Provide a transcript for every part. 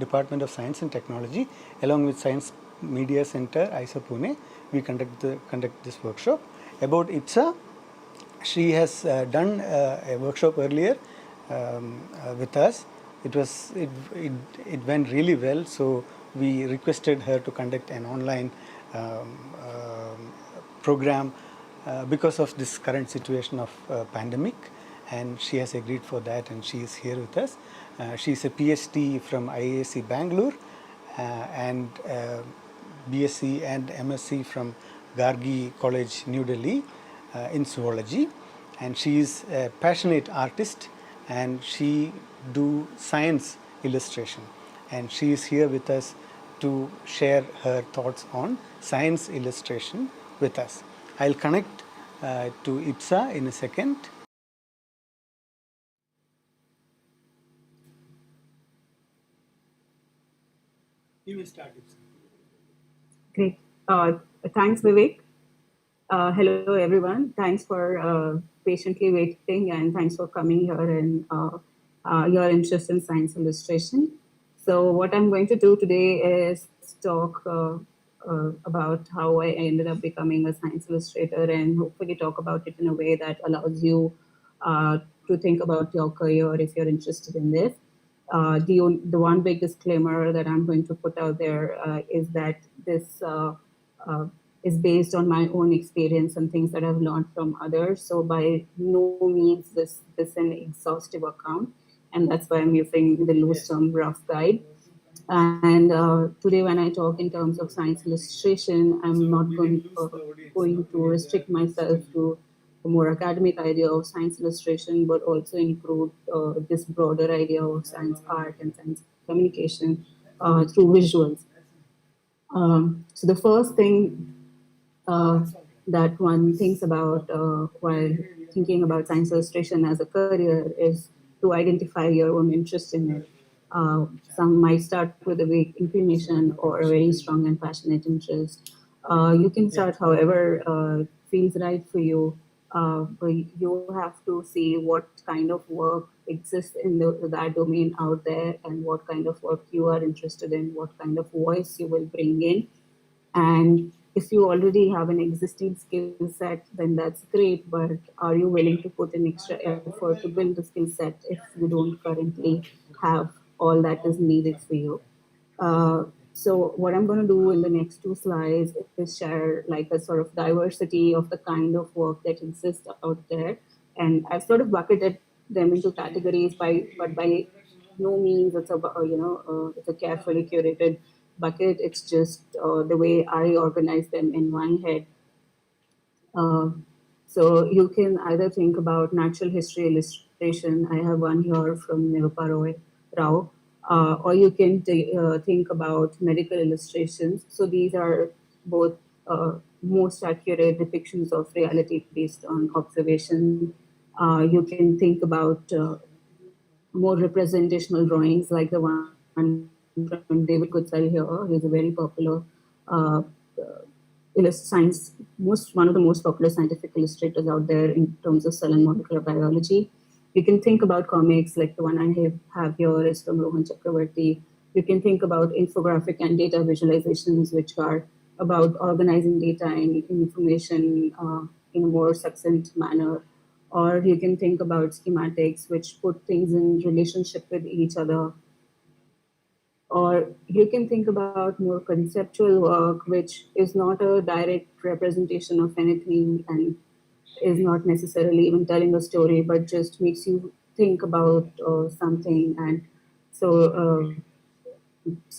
Department of Science and Technology, along with Science Media Center, ISA Pune, we conduct this workshop. About Ipsa, she has done a workshop earlier with us. It went really well, so we requested her to conduct an online program because of this current situation of pandemic, and she has agreed for that, and she is here with us. She is a PhD from IISc Bangalore and BSc and MSc from Gargi College, New Delhi in zoology, and she is a passionate artist and she do science illustration, and she is here with us to share her thoughts on science illustration with us. I'll connect to Ipsa in a second. You will start, Ipsa. Great. Thanks, Vivek. Hello, everyone. Thanks for patiently waiting, and thanks for coming here and your interest in science illustration. So what I'm going to do today is talk about how I ended up becoming a science illustrator, and hopefully talk about it in a way that allows you to think about your career if you're interested in this. The one big disclaimer that I'm going to put out there is that this is based on my own experience and things that I've learned from others. So by no means this an exhaustive account, and that's why I'm using the loose term rough guide. And today, when I talk in terms of science illustration, I'm not going to restrict myself to a more academic idea of science illustration, but also include this broader idea of science art and science communication through visuals. So the first thing that one thinks about while thinking about science illustration as a career is to identify your own interest in it. Some might start with a vague inclination or a very strong and passionate interest. You can start however feels right for you, but you have to see what kind of work exists in that domain out there, and what kind of work you are interested in, what kind of voice you will bring in. And if you already have an existing skill set, then that's great, but are you willing to put in extra effort to build the skill set if you don't currently have all that is needed for you? So what I'm going to do in the next two slides is share like a sort of diversity of the kind of work that exists out there. And I've sort of bucketed them into categories but by no means it's it's a carefully curated bucket. It's just the way I organize them in one head. So you can either think about natural history illustration. I have one here from Nirupa Rao. Or you can think about medical illustrations. So these are both most accurate depictions of reality based on observation. You can think about more representational drawings like the one from David Goodsell here. He's a very popular one of the most popular scientific illustrators out there in terms of cell and molecular biology. You can think about comics like the one I have here is from Rohan Chakravarti. You can think about infographic and data visualizations, which are about organizing data and information in a more succinct manner. Or you can think about schematics, which put things in relationship with each other. Or you can think about more conceptual work, which is not a direct representation of anything and is not necessarily even telling a story, but just makes you think about something. And so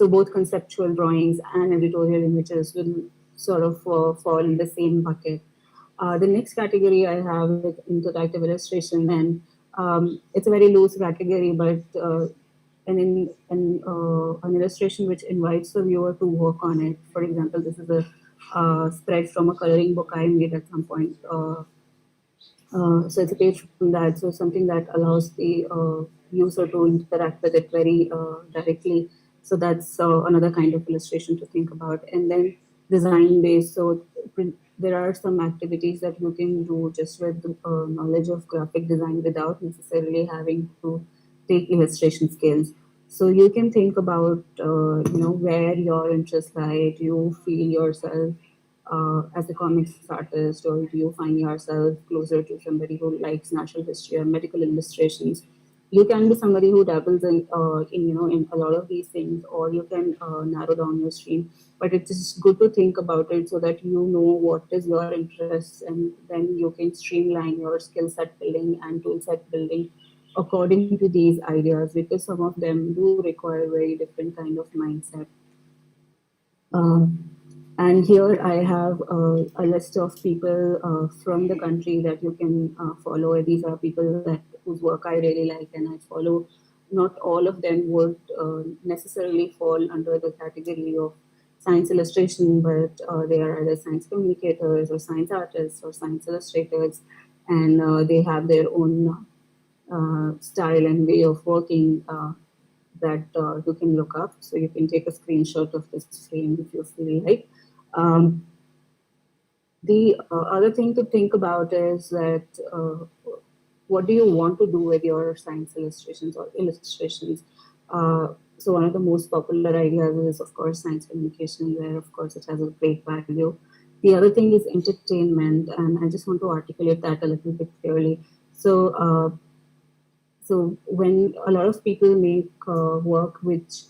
both conceptual drawings and editorial images will sort of fall in the same bucket. The next category I have is interactive illustration, and it's a very loose category, but an illustration which invites the viewer to work on it. For example, this is a spread from a coloring book I made at some point. So it's a page from that. So something that allows the user to interact with it very directly. So that's another kind of illustration to think about. And then design based. So there are some activities that you can do just with the knowledge of graphic design without necessarily having to take illustration skills. So you can think about where your interests lie. Do you feel yourself as a comics artist, or do you find yourself closer to somebody who likes natural history or medical illustrations? You can be somebody who dabbles in a lot of these things, or you can narrow down your stream. But it's just good to think about it so that you know what is your interest, and then you can streamline your skill set building and tool set building according to these ideas, because some of them do require very different kind of mindset. Um, and here I have a list of people from the country that you can follow. These are people that whose work I really like and I follow. Not all of them would necessarily fall under the category of science illustration, but they are either science communicators or science artists or science illustrators, and they have their own style and way of working that you can look up. So you can take a screenshot of this frame if you feel like. Um, the other thing to think about is that what do you want to do with your science illustrations or illustrations? So one of the most popular ideas is, of course, science communication, where of course it has a great value. The other thing is entertainment, and I just want to articulate that a little bit clearly. So when a lot of people make work which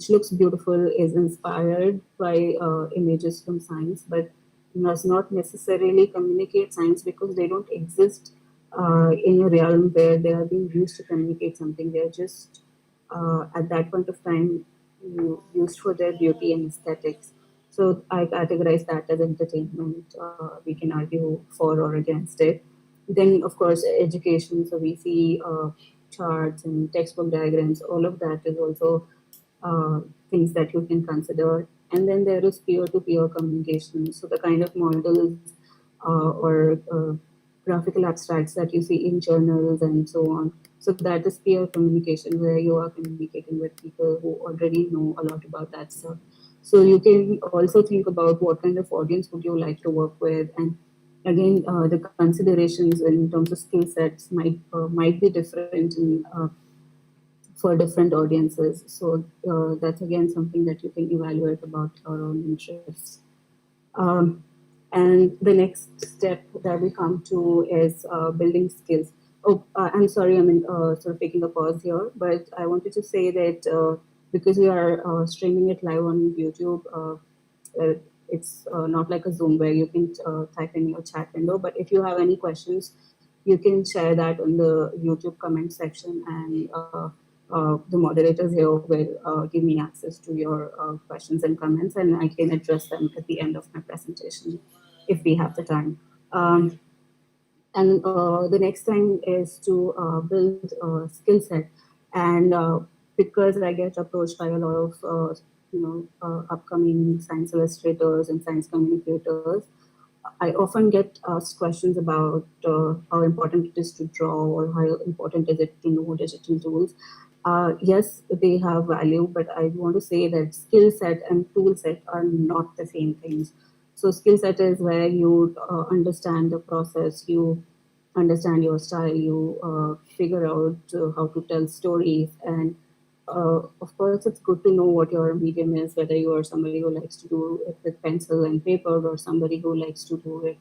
looks beautiful, is inspired by images from science, but does not necessarily communicate science because they don't exist in a realm where they are being used to communicate something. They're just at that point of time used for their beauty and aesthetics. So I categorize that as entertainment. We can argue for or against it. Then, of course, education. So we see charts and textbook diagrams. All of that is also things that you can consider. And then there is peer-to-peer communication. So the kind of models or graphical abstracts that you see in journals and so on. So that is peer communication, where you are communicating with people who already know a lot about that stuff. So you can also think about what kind of audience would you like to work with, and again, the considerations in terms of skill sets might be different for different audiences. So that's again something that you can evaluate about your own interests. Um, and the next step that we come to is building skills. Oh, I'm sorry, sort of taking a pause here, but I wanted to say that because we are streaming it live on YouTube, it's not like a Zoom where you can type in your chat window. But if you have any questions, you can share that on the YouTube comment section, and the moderators here will give me access to your questions and comments, and I can address them at the end of my presentation if we have the time. And the next thing is to build a skill set. And because I get approached by a lot of upcoming science illustrators and science communicators, I often get asked questions about how important it is to draw, or how important is it to know digital tools. Yes, they have value, but I want to say that skill set and tool set are not the same things. So skill set is where you understand the process, you understand your style, you figure out how to tell stories, and of course, it's good to know what your medium is, whether you are somebody who likes to do it with pencil and paper, or somebody who likes to do it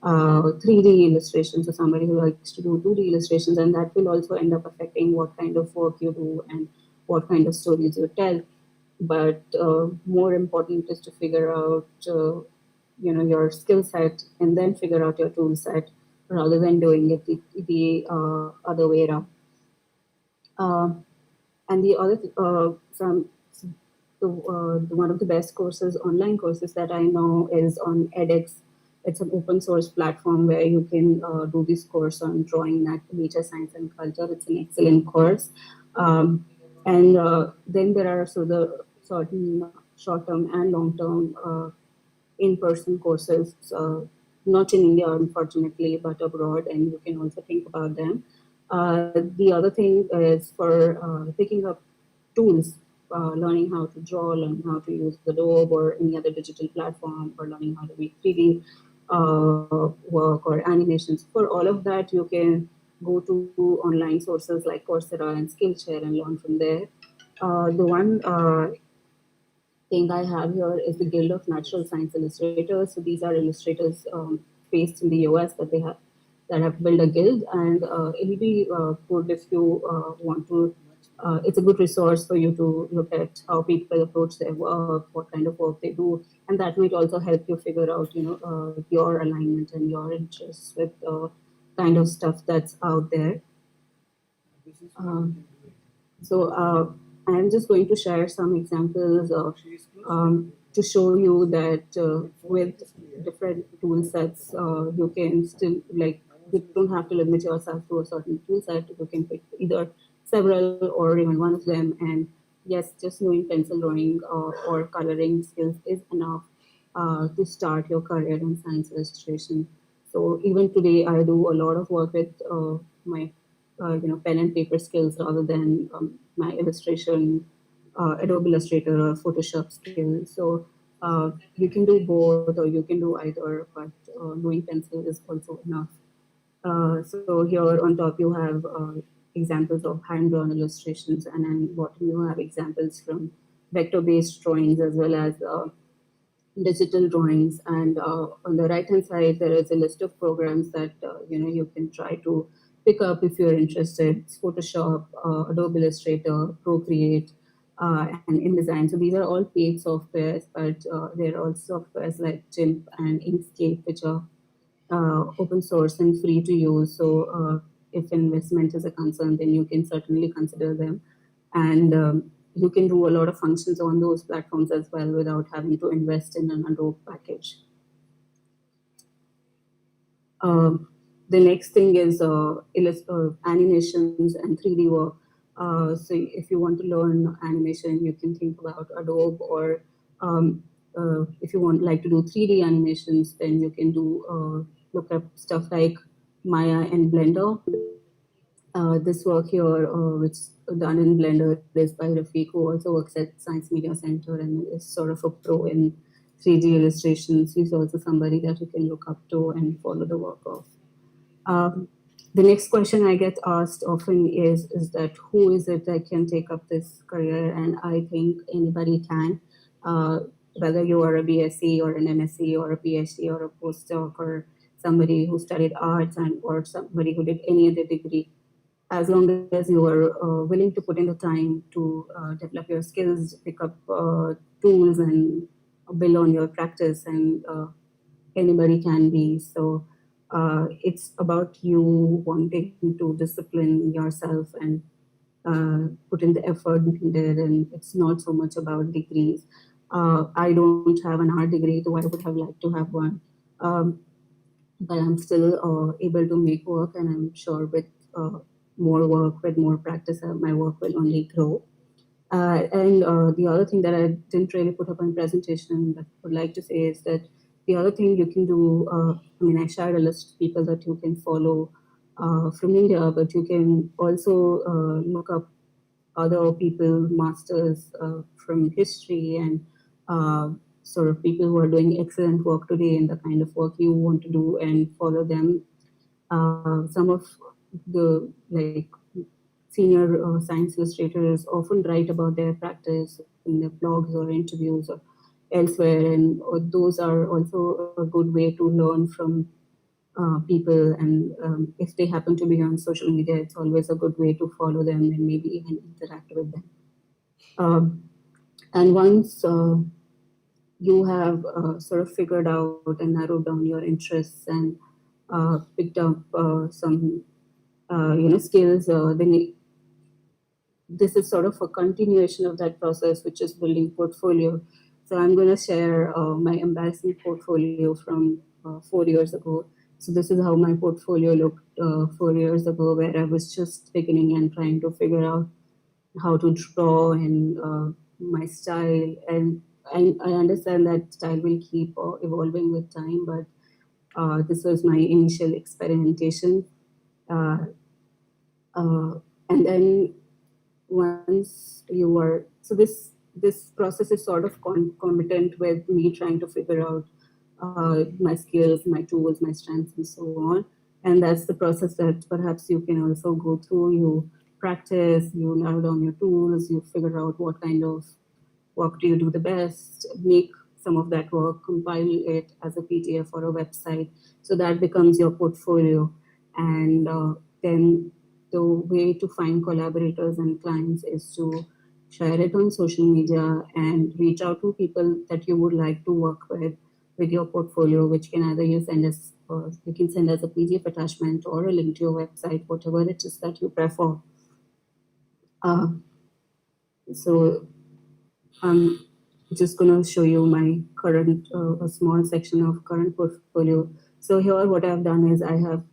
3D illustrations, or somebody who likes to do 2D illustrations, and that will also end up affecting what kind of work you do and what kind of stories you tell. But more important is to figure out, your skill set, and then figure out your tool set, rather than doing it the other way around. Uh, and the other some one of the best courses, online courses that I know, is on edX. It's an open source platform where you can do this course on drawing, nature, science, and culture. It's an excellent course. And then there are the certain short term and long term in person courses, not in India, unfortunately, but abroad, and you can also think about them. The other thing is for picking up tools, learning how to draw, learning how to use Adobe or any other digital platform, or learning how to make 3D work or animations. For all of that, you can go to online sources like Coursera and Skillshare and learn from there. The one thing I have here is the Guild of Natural Science Illustrators. So these are illustrators based in the US that have built a guild, and it'll be good if you want to. It's a good resource for you to look at how people approach their work, what kind of work they do, and that might also help you figure out, your alignment and your interests with kind of stuff that's out there. Um, so I'm just going to share some examples to show you that with different tool sets, you can still like you don't have to limit yourself to a certain tool set. You can pick either several or even one of them. And yes, just knowing pencil drawing or coloring skills is enough to start your career in science illustration. So even today, I do a lot of work with my pen and paper skills rather than my illustration, Adobe Illustrator or Photoshop skills. So you can do both or you can do either, but knowing pencil is also enough. So here on top you have examples of hand-drawn illustrations, and then bottom you have examples from vector-based drawings as well as digital drawings. And on the right hand side there is a list of programs that you can try to pick up if you're interested. It's Photoshop, Adobe Illustrator, Procreate, and InDesign. So these are all paid softwares, but there are also softwares like GIMP and Inkscape, which are open source and free to use. So if investment is a concern, then you can certainly consider them. And you can do a lot of functions on those platforms as well without having to invest in an Adobe package. The next thing is animations and 3D work. So if you want to learn animation, you can think about Adobe, or if you want like to do 3D animations, then you can do look up stuff like Maya and Blender. This work here, which is done in Blender, is by Rafiq, who also works at Science Media Center and is sort of a pro in 3D illustrations. He's also somebody that you can look up to and follow the work of. The next question I get asked often is that who is it that can take up this career? And I think anybody can, whether you are a BSc or an MSc or a PhD or a postdoc or somebody who studied arts and or somebody who did any other degree. As long as you are willing to put in the time to develop your skills, pick up tools and build on your practice, and anybody can be. So it's about you wanting to discipline yourself and put in the effort needed, and it's not so much about degrees. I don't have an art degree, though I would have liked to have one. But I'm still able to make work, and I'm sure with more work, with more practice, my work will only grow. And the other thing that I didn't really put up on presentation but would like to say is that the other thing you can do, I shared a list of people that you can follow from India, but you can also look up other people, masters from history and sort of people who are doing excellent work today in the kind of work you want to do and follow them. Some of the senior science illustrators often write about their practice in their blogs or interviews or elsewhere, and those are also a good way to learn from people. And if they happen to be on social media, it's always a good way to follow them and maybe even interact with them. And once you have sort of figured out and narrowed down your interests and picked up some skills, then this is sort of a continuation of that process, which is building portfolio. So I'm going to share my embarrassing portfolio from 4 years ago. So this is how my portfolio looked 4 years ago, where I was just beginning and trying to figure out how to draw and my style. And I understand that style will keep evolving with time, but this was my initial experimentation. And then once you are, so this process is sort of concomitant with me trying to figure out my skills, my tools, my strengths, and so on. And that's the process that perhaps you can also go through. You practice, you narrow down your tools, you figure out what kind of work do you do the best, make some of that work, compile it as a PDF or a website. So that becomes your portfolio. And then the way to find collaborators and clients is to share it on social media and reach out to people that you would like to work with your portfolio, which can either you send us, or you can send as a PDF attachment or a link to your website, whatever it is that you prefer. Uh, so I'm just going to show you my current, a small section of current portfolio. So here what I've done is I have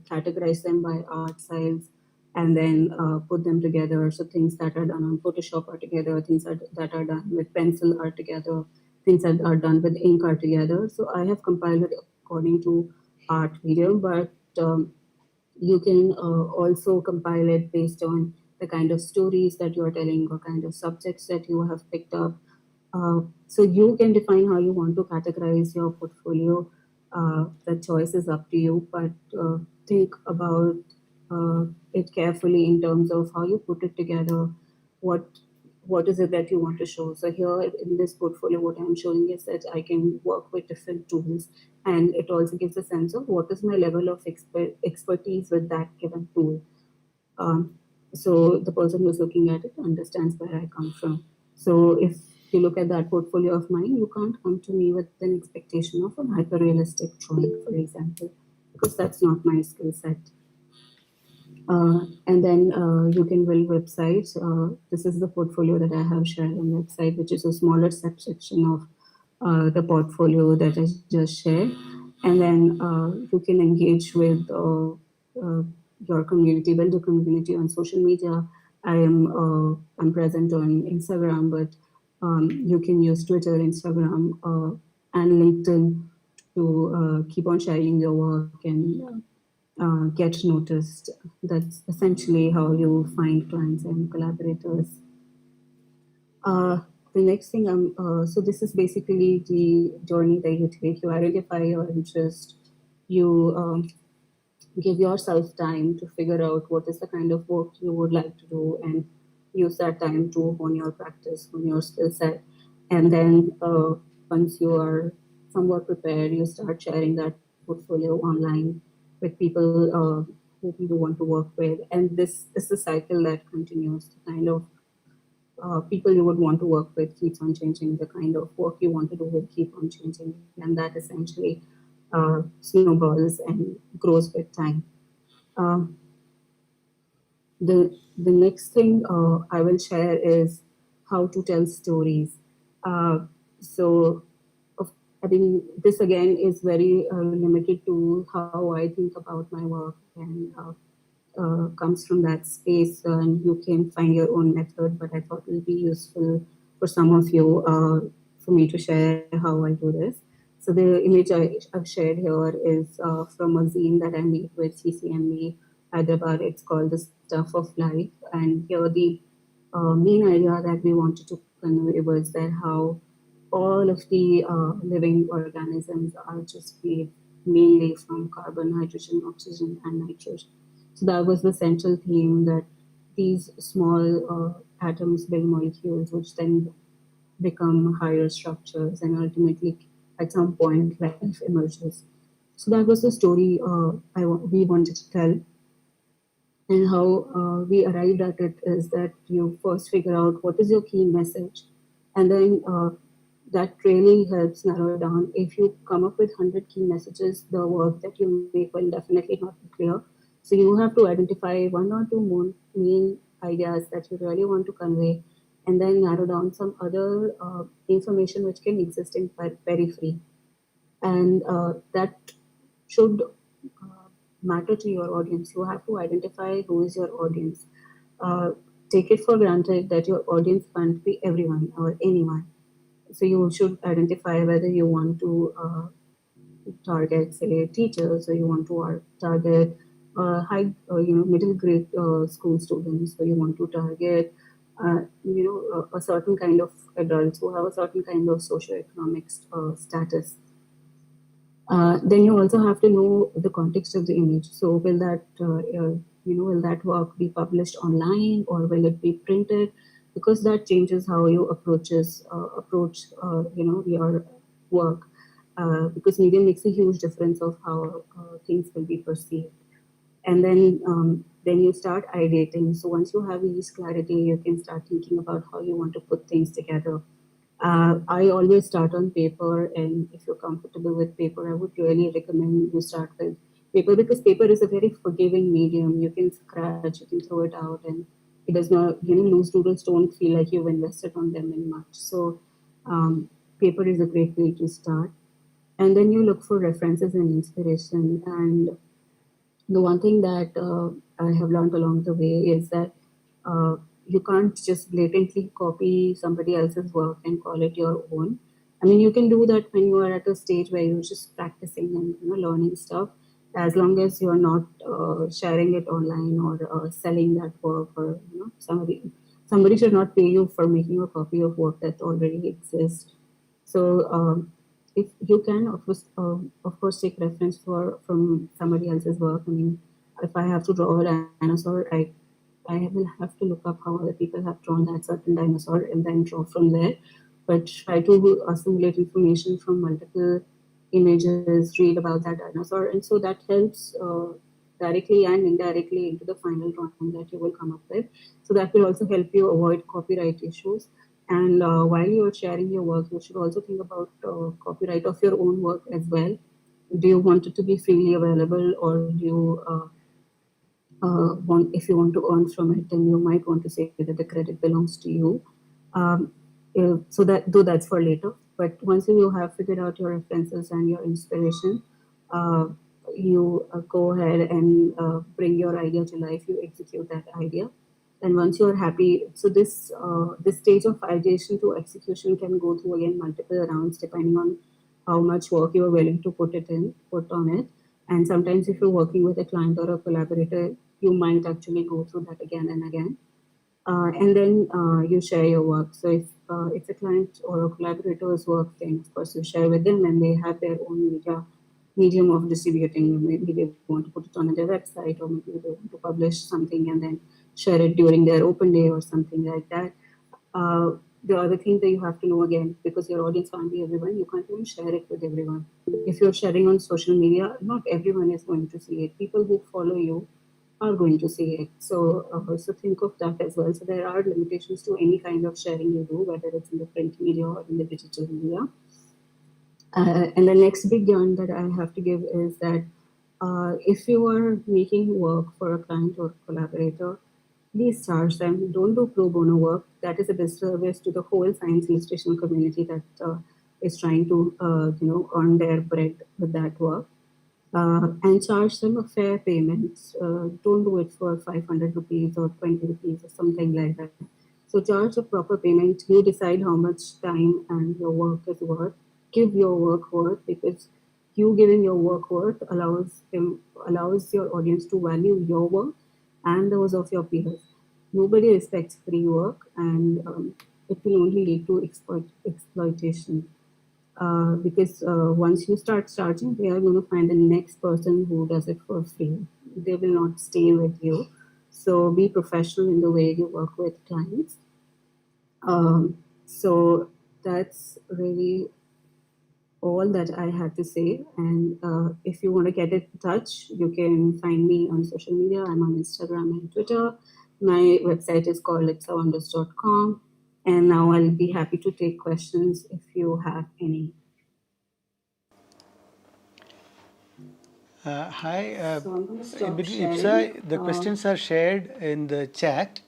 categorized them by art styles and then put them together. So things that are done on Photoshop are together, things that are done with pencil are together, things that are done with ink are together. So I have compiled it according to art medium, but you can also compile it based on the kind of stories that you are telling or kind of subjects that you have picked up. So you can define how you want to categorize your portfolio. The choice is up to you, but think about it carefully in terms of how you put it together. What what is it that you want to show? So here in this portfolio, what I'm showing is that I can work with different tools, and it also gives a sense of what is my level of expertise with that given tool. Um, so the person who's looking at it understands where I come from. So if you look at that portfolio of mine, you can't come to me with an expectation of a hyper-realistic drawing, for example, because that's not my skill set. And then you can build websites. This is the portfolio that I have shared on website, which is a smaller subsection of the portfolio that I just shared. And then you can engage with your community, build a community on social media. I'm present on Instagram, but you can use Twitter, Instagram, and LinkedIn to keep on sharing your work and get noticed. That's essentially how you find clients and collaborators. Uh, the next thing so this is basically the journey that you take. You identify your interest, you give yourself time to figure out what is the kind of work you would like to do and use that time to hone your practice, hone your skill set. And then once you are somewhat prepared, you start sharing that portfolio online with people who you want to work with. And this is the cycle that continues. The kind of people you would want to work with keeps on changing. The kind of work you want to do will keep on changing. And that essentially snowballs and grows with time. Uh, the next thing I will share is how to tell stories. So, of, I think this again is very limited to how I think about my work and comes from that space, and you can find your own method. But I thought it will be useful for some of you for me to share how I do this. So the image I've shared here is from a zine that I made with CCME Hyderabad. It's called The Stuff of Life. And here the main idea that we wanted to convey was that how all of the living organisms are just made mainly from carbon, hydrogen, oxygen, and nitrogen. So that was the central theme, that these small atoms build molecules, which then become higher structures, and ultimately, at some point, life emerges. So that was the story we wanted to tell. And how we arrived at it is that you first figure out what is your key message, and then that really helps narrow it down. If you come up with 100 key messages, the work that you make will definitely not be clear. So you have to identify one or two more main ideas that you really want to convey, and then narrow down some other information which can exist in periphery. And that should matter to your audience. You have to identify who is your audience. Uh, Take it for granted that your audience can't be everyone or anyone. So you should identify whether you want to target, say, teachers, or you want to target middle grade school students, or you want to target, a certain kind of adults who have a certain kind of socioeconomic status. Then you also have to know the context of the image. So will that work be published online or will it be printed? Because that changes how you approach your work. Because medium makes a huge difference of how things will be perceived. And then you start ideating. So once you have these clarity, you can start thinking about how you want to put things together. I always start on paper, and if you're comfortable with paper, I would really recommend you start with paper because paper is a very forgiving medium. You can scratch, you can throw it out, and it does not, loose doodles don't feel like you've invested on them in much. So, paper is a great way to start. And then you look for references and inspiration. And the one thing that I have learned along the way is that uh, you can't just blatantly copy somebody else's work and call it your own. I mean, you can do that when you are at a stage where you're just practicing and learning stuff, as long as you're not sharing it online or selling that work, or somebody should not pay you for making a copy of work that already exists. So if you can, of course, take reference from somebody else's work. I mean, if I have to draw a dinosaur, I will have to look up how other people have drawn that certain dinosaur and then draw from there. But try to assimilate information from multiple images, read about that dinosaur, and so that helps directly and indirectly into the final drawing that you will come up with. So that will also help you avoid copyright issues. And while you're sharing your work, you should also think about copyright of your own work as well. Do you want it to be freely available, or do you if you want to earn from it, then you might want to say that the credit belongs to you. Um, so that though that's for later, but once you have figured out your references and your inspiration, uh, you go ahead and bring your idea to life. You execute that idea, and once you're happy, so this stage of ideation to execution can go through again multiple rounds depending on how much work you are willing to put on it. And sometimes if you're working with a client or a collaborator, you might actually go through that again and again. And then you share your work. So if it's a client or a collaborator's work, then of course you share with them, and they have their own medium of distributing. Maybe they want to put it on their website, or maybe they want to publish something and then share it during their open day or something like that. The other thing that you have to know again, because your audience can't be everyone, you can't even share it with everyone. If you're sharing on social media, not everyone is going to see it. People who follow you are going to see it. So think of that as well. So there are limitations to any kind of sharing you do, whether it's in the print media or in the digital media. And the next big yarn that I have to give is that if you are making work for a client or collaborator, please charge them. Don't do pro bono work. That is a disservice to the whole science illustration community that is trying to, earn their bread with that work. And charge them a fair payment. Don't do it for 500 rupees or 20 rupees or something like that. So charge a proper payment. You decide how much time and your work is worth. Give your work worth, because you giving your work worth allows your audience to value your work and those of your peers. Nobody respects free work, and it will only lead to exploitation. Because once you start charging, they are going to find the next person who does it for free. They will not stay with you. So be professional in the way you work with clients. So that's really all that I had to say. And if you want to get in touch, you can find me on social media. I'm on Instagram and Twitter. My website is called ipsawonders.com. And now I'll be happy to take questions if you have any. Hi, So I'm going to stop sharing Ipsa, the questions are shared in the chat.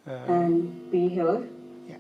and be here. Yeah.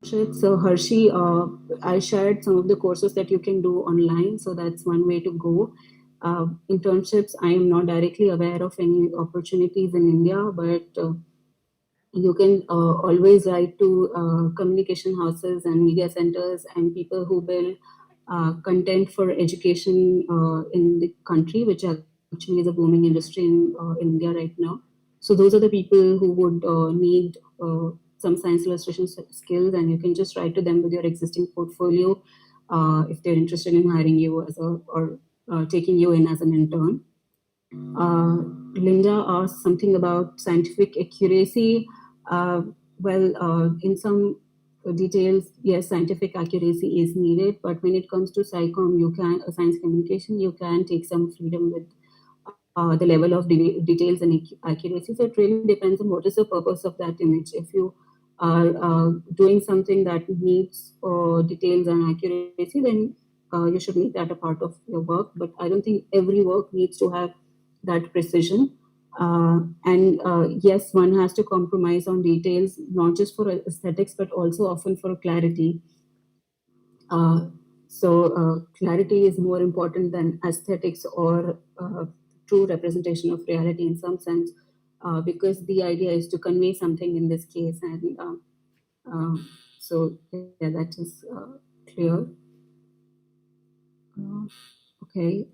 So Hershey, I shared some of the courses that you can do online. So that's one way to go. Internships, I am not directly aware of any opportunities in India, but you can always write to communication houses and media centers and people who build content for education in the country, which actually is a booming industry in India right now. So those are the people who would need some science illustration skills, and you can just write to them with your existing portfolio if they're interested in hiring you as a or taking you in as an intern. Uh, Linda asked something about scientific accuracy. Uh, in some details, yes, scientific accuracy is needed, but when it comes to SciComm, science communication, you can take some freedom with the level of details and accuracy. So it really depends on what is the purpose of that image. If you are doing something that needs details and accuracy, then you should make that a part of your work. But I don't think every work needs to have that precision. And yes, one has to compromise on details, not just for aesthetics, but also often for clarity. So clarity is more important than aesthetics or true representation of reality in some sense, because the idea is to convey something in this case. And so, yeah, that is clear. Okay.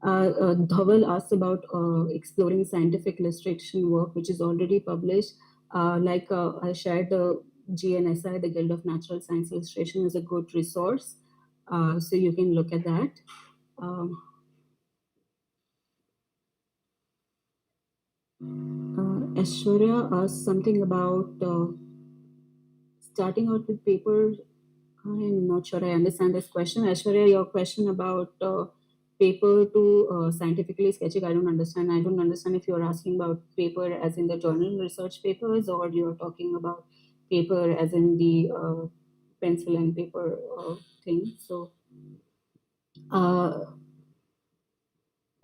Dhaval asked about exploring scientific illustration work, which is already published. I shared the GNSI, the Guild of Natural Science Illustration, is a good resource. So you can look at that. Um, Aishwarya asked something about starting out with paper. I'm not sure I understand this question. Aishwarya, your question about paper to scientifically sketching, I don't understand. I don't understand if you're asking about paper as in the journal research papers, or you're talking about paper as in the pencil and paper thing. So, uh,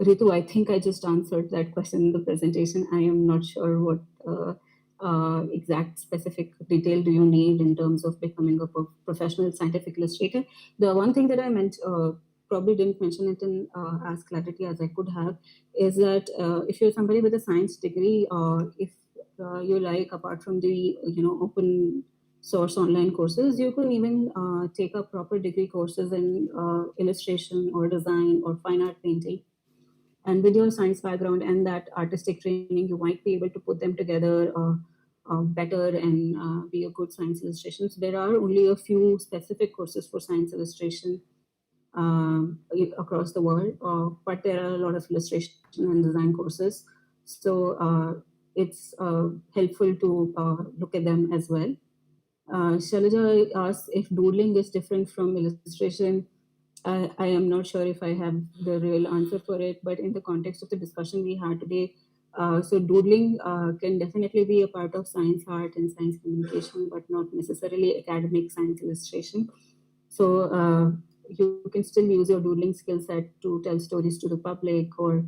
Ritu, I think I just answered that question in the presentation. I am not sure what exact specific detail do you need in terms of becoming a professional scientific illustrator. The one thing that I meant, probably didn't mention it in as clarity as I could have, is that if you're somebody with a science degree, if you like, apart from the open source online courses, you can even take up proper degree courses in illustration or design or fine art painting, and with your science background and that artistic training, you might be able to put them together better and be a good science illustration. So there are only a few specific courses for science illustration across the world, but there are a lot of illustration and design courses. So it's helpful to look at them as well. Shalaja asks if doodling is different from illustration. I am not sure if I have the real answer for it, but in the context of the discussion we had today, so doodling can definitely be a part of science art and science communication, but not necessarily academic science illustration. So you can still use your doodling skill set to tell stories to the public, or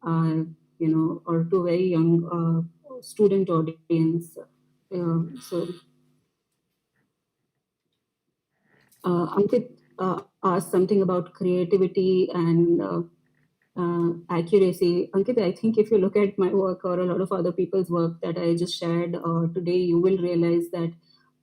or to a very young student audience. So Ankit asked something about creativity and accuracy. Ankit, I think if you look at my work or a lot of other people's work that I just shared today, you will realize that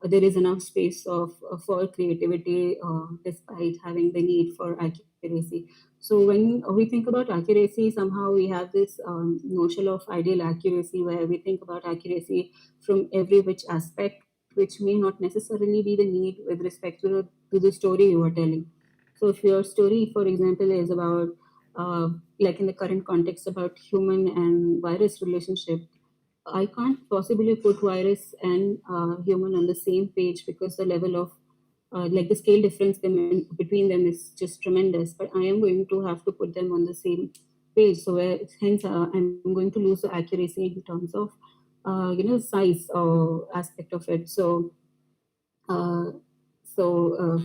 there is enough space for creativity despite having the need for accuracy. So when we think about accuracy, somehow we have this notion of ideal accuracy where we think about accuracy from every which aspect, which may not necessarily be the need with respect to the story you are telling. So if your story, for example, is about like in the current context about human and virus relationship, I can't possibly put virus and human on the same page because the level of like the scale difference between them is just tremendous. But I am going to have to put them on the same page. So hence I'm going to lose the accuracy in terms of size aspect of it. Uh, so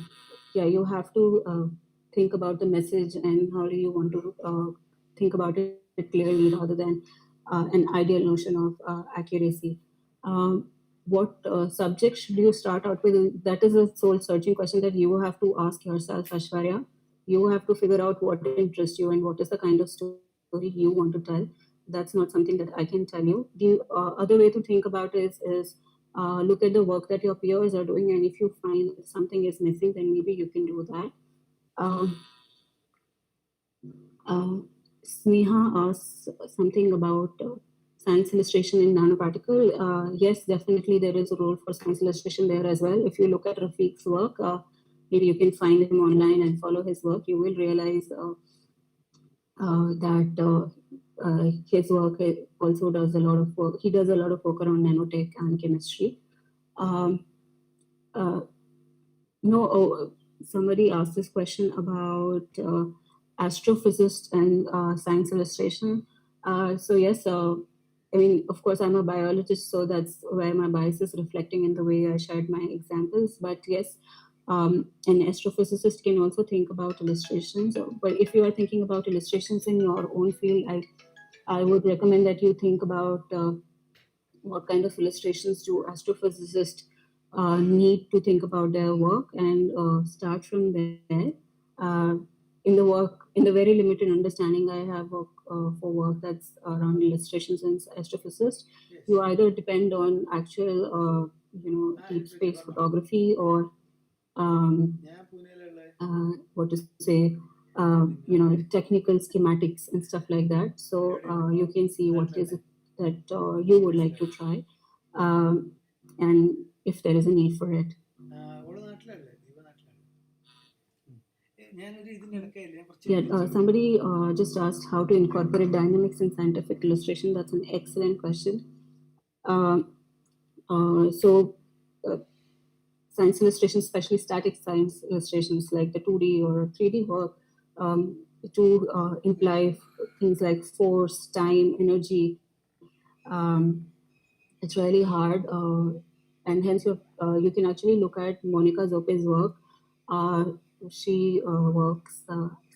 yeah, you have to think about the message and how do you want to think about it clearly rather than an ideal notion of accuracy. Um, what subject should you start out with? That is a soul searching question that you have to ask yourself, Ashwarya. You have to figure out what interests you and what is the kind of story you want to tell. That's not something that I can tell you. The other way to think about it is look at the work that your peers are doing, and if you find something is missing, then maybe you can do that. Um, uh, Sneha asks something about science illustration in nanoparticle. Yes, definitely there is a role for science illustration there as well. If you look at Rafiq's work, maybe you can find him online and follow his work. You will realize that his work also does a lot of work. He does a lot of work around nanotech and chemistry. Um, uh, No, somebody asked this question about astrophysicist and science illustration. So yes, I mean, of course, I'm a biologist, so that's where my bias is reflecting in the way I shared my examples. But yes, an astrophysicist can also think about illustrations. But if you are thinking about illustrations in your own field, I would recommend that you think about what kind of illustrations do astrophysicists need to think about their work and start from there. Uh, in the very limited understanding I have for work that's around illustrations and astrophysics, you either depend on actual, deep space photography or what to say, technical schematics and stuff like that. So you can see what is it that you would like to try, and if there is a need for it. Yeah, somebody just asked how to incorporate dynamics in scientific illustration. That's an excellent question. Um, so, science illustrations, especially static science illustrations like the 2D or 3D work, to imply things like force, time, energy. It's really hard, and hence you can actually look at Monica Zoppe's work. Uh, she works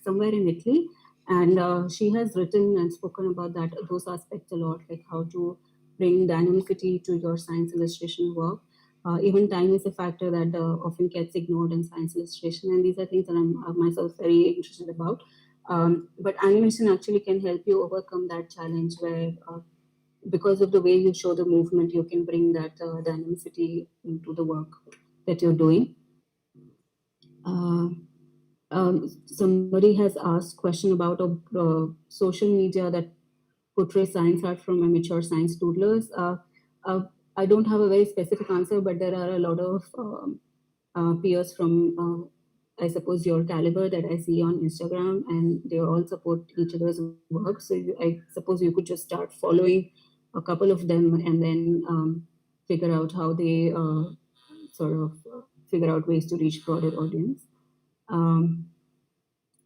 somewhere in Italy, and she has written and spoken about those aspects a lot, like how to bring dynamicity to your science illustration work. Even time is a factor that often gets ignored in science illustration, and these are things that I'm myself very interested about. But animation actually can help you overcome that challenge where because of the way you show the movement, you can bring that dynamicity into the work that you're doing. Uh, Somebody has asked question about a social media that portray science art from amateur science doodlers. Uh, I don't have a very specific answer, but there are a lot of peers from, I suppose, your caliber that I see on Instagram, and they all support each other's work. So I suppose you could just start following a couple of them and then figure out how they sort of figure out ways to reach broader audience. Um,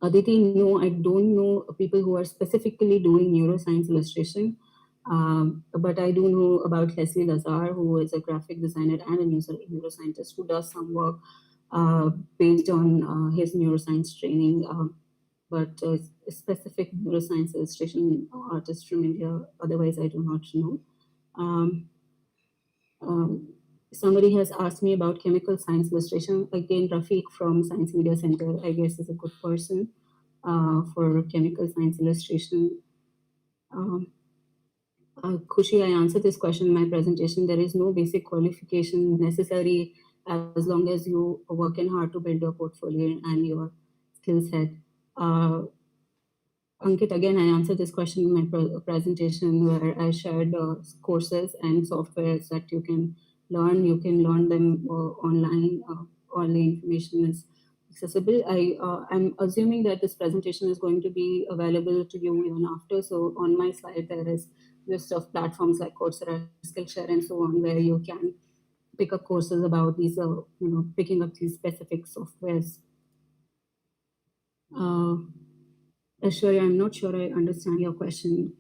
Aditi, no, I don't know people who are specifically doing neuroscience illustration, but I do know about Leslie Lazar, who is a graphic designer and a neuroscientist who does some work uh, based on his neuroscience training. But specific neuroscience illustration artist from India, otherwise I do not know. Um, um, Somebody has asked me about chemical science illustration. Again, Rafiq from Science Media Center, I guess, is a good person for chemical science illustration. Um, Khushi, I answered this question in my presentation. There is no basic qualification necessary as long as you are working hard to build your portfolio and your skill set. Ankit, again, I answered this question in my presentation where I shared courses and softwares that you can learn. You can learn them online. All the information is accessible. I'm assuming that this presentation is going to be available to you even after. So on my slide, there is list of platforms like Coursera, Skillshare, and so on, where you can pick up courses about these, picking up these specific softwares. Ashwarya, I'm not sure I understand your question.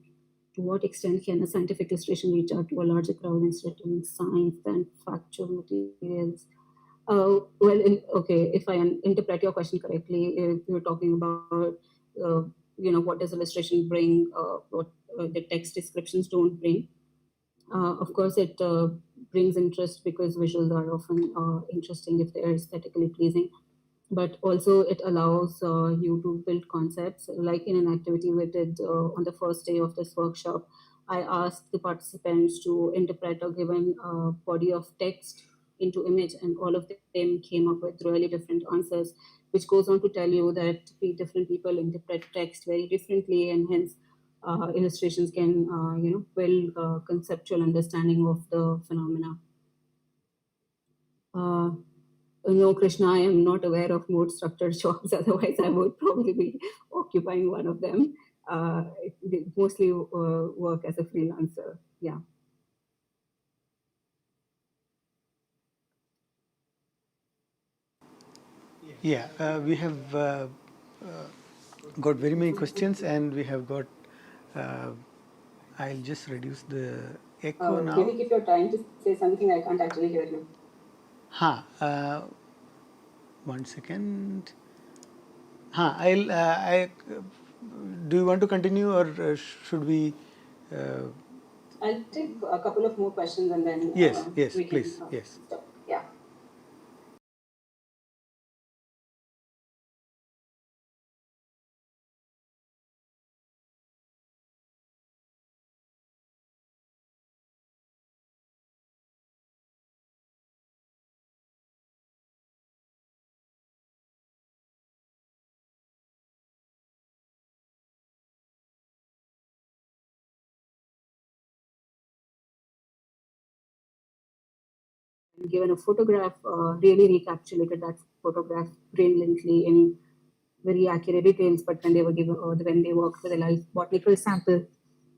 To what extent can a scientific illustration reach out to a larger crowd instead of doing science than factual materials? Okay, if I interpret your question correctly, if you're talking about, what does illustration bring, what the text descriptions don't bring. Of course, it brings interest because visuals are often interesting if they're aesthetically pleasing. But also it allows you to build concepts. Like in an activity we did on the first day of this workshop, I asked the participants to interpret a given body of text into image, and all of them came up with really different answers, which goes on to tell you that different people interpret text very differently, and hence illustrations can build conceptual understanding of the phenomena. uh, no, Krishna, I am not aware of more structured jobs. Otherwise, I would probably be occupying one of them. They mostly work as a freelancer. Yeah. Yeah, we have got very many questions, and we have got. I'll just reduce the echo now. Vivek, if you're trying to say something, I can't actually hear you. One second. Do you want to continue, or should we? I'll take a couple of more questions and then Yes, we can please, yes. stop. Yeah. Given a photograph, really recapitulated that photograph brilliantly in very accurate details. But when they were given, or when they worked with a live botanical sample,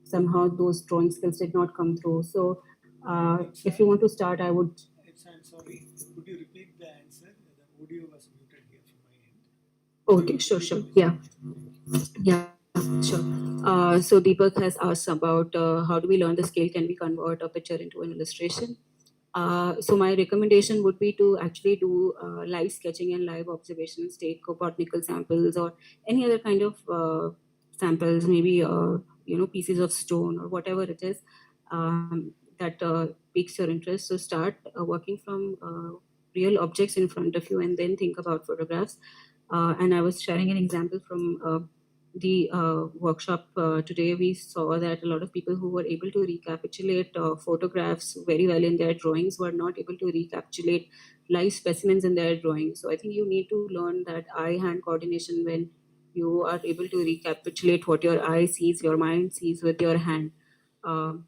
somehow those drawing skills did not come through. So, if you want to start, I would. I'm sorry. Could you repeat the answer? The audio was muted here from my end. Okay, sure. Yeah, sure. So Deepak has asked about how do we learn the scale? Can we convert a picture into an illustration? So my recommendation would be to actually do live sketching and live observations, take botanical samples or any other kind of samples, maybe pieces of stone or whatever it is that piques your interest. So start working from real objects in front of you, and then think about photographs. And I was sharing an example from the workshop today. We saw that a lot of people who were able to recapitulate photographs very well in their drawings were not able to recapitulate live specimens in their drawings. So I think you need to learn that eye-hand coordination when you are able to recapitulate what your eye sees, your mind sees with your hand. Um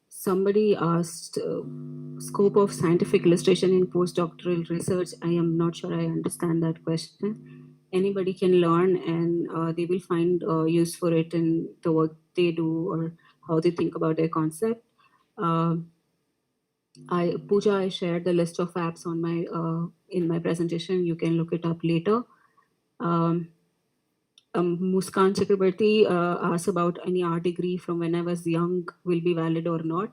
Somebody asked scope of scientific illustration in postdoctoral research. I am not sure I understand that question. Anybody can learn, and they will find use for it in the work they do or how they think about their concept. Uh, I shared the list of apps on my in my presentation. You can look it up later. Um, Muskan Chakrabarti asked about any art degree from when I was young will be valid or not.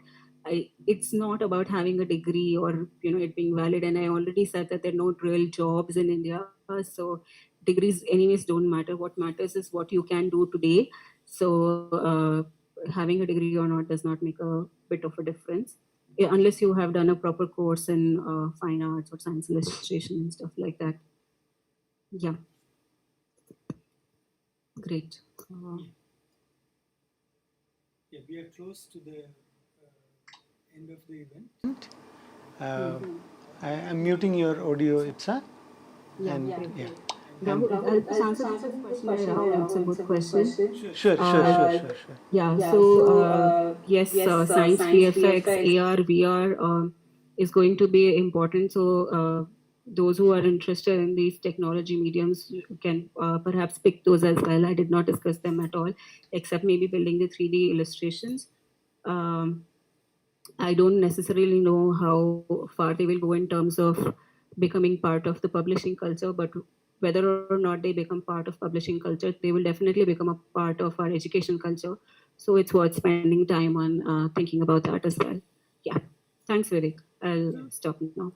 It's not about having a degree or it being valid. And I already said that there are no real jobs in India, so degrees anyways don't matter. What matters is what you can do today. So having a degree or not does not make a bit of a difference. Yeah, unless you have done a proper course in fine arts or science illustration and stuff like that. Yeah, great. Yeah, we are close to the end of the event. Uh, I'm muting your audio, Ipsa. Yeah, And yeah. Rahul, I'll just answer this question by Rahul. It's a good question. Sure. Yeah, so yes, science, VFX, AR, VR is going to be important. So those who are interested in these technology mediums can perhaps pick those as well. I did not discuss them at all, except maybe building the 3D illustrations. Um, I don't necessarily know how far they will go in terms of becoming part of the publishing culture, but whether or not they become part of publishing culture, they will definitely become a part of our education culture. So it's worth spending time on thinking about that as well. Yeah. Thanks, Vivek. I'll stop now.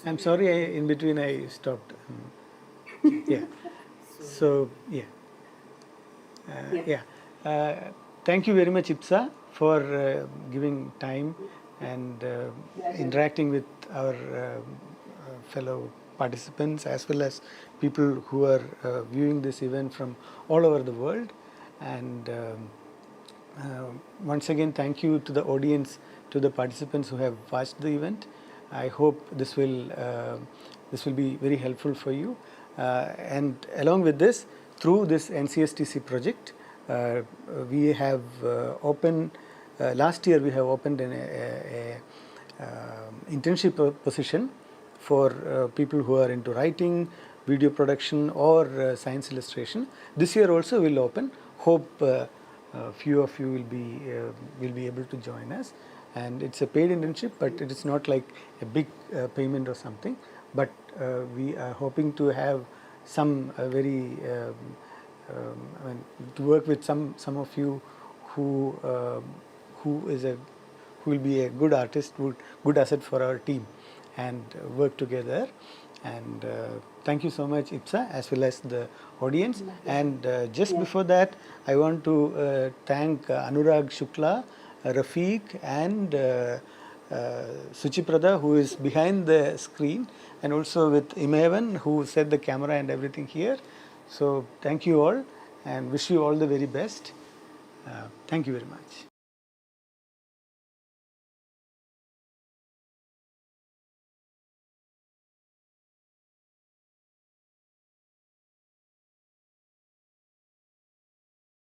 I'm sorry, in between I stopped. Yeah. So, yeah. Uh, Thank you very much, Ipsa, for giving time and interacting with our fellow participants as well as people who are viewing this event from all over the world. And once again, thank you to the audience, to the participants who have watched the event. I hope this will be very helpful for you. And along with this, through this NCSTC project, we have opened. Last year, we have opened internship position for people who are into writing, video production, or science illustration. This year also will open. Hope few of you will be able to join us. And it's a paid internship, but it is not like a big payment or something. But we are hoping to have some very I mean, to work with some of you who who is a who will be a good artist, good asset for our team, and work together. And thank you so much, Ipsa, as well as the audience. And just before that, I want to thank Anurag Shukla, Rafiq, and Suchiprada, who is behind the screen, and also with Imavan, who set the camera and everything here. So thank you all, and wish you all the very best. Thank you very much.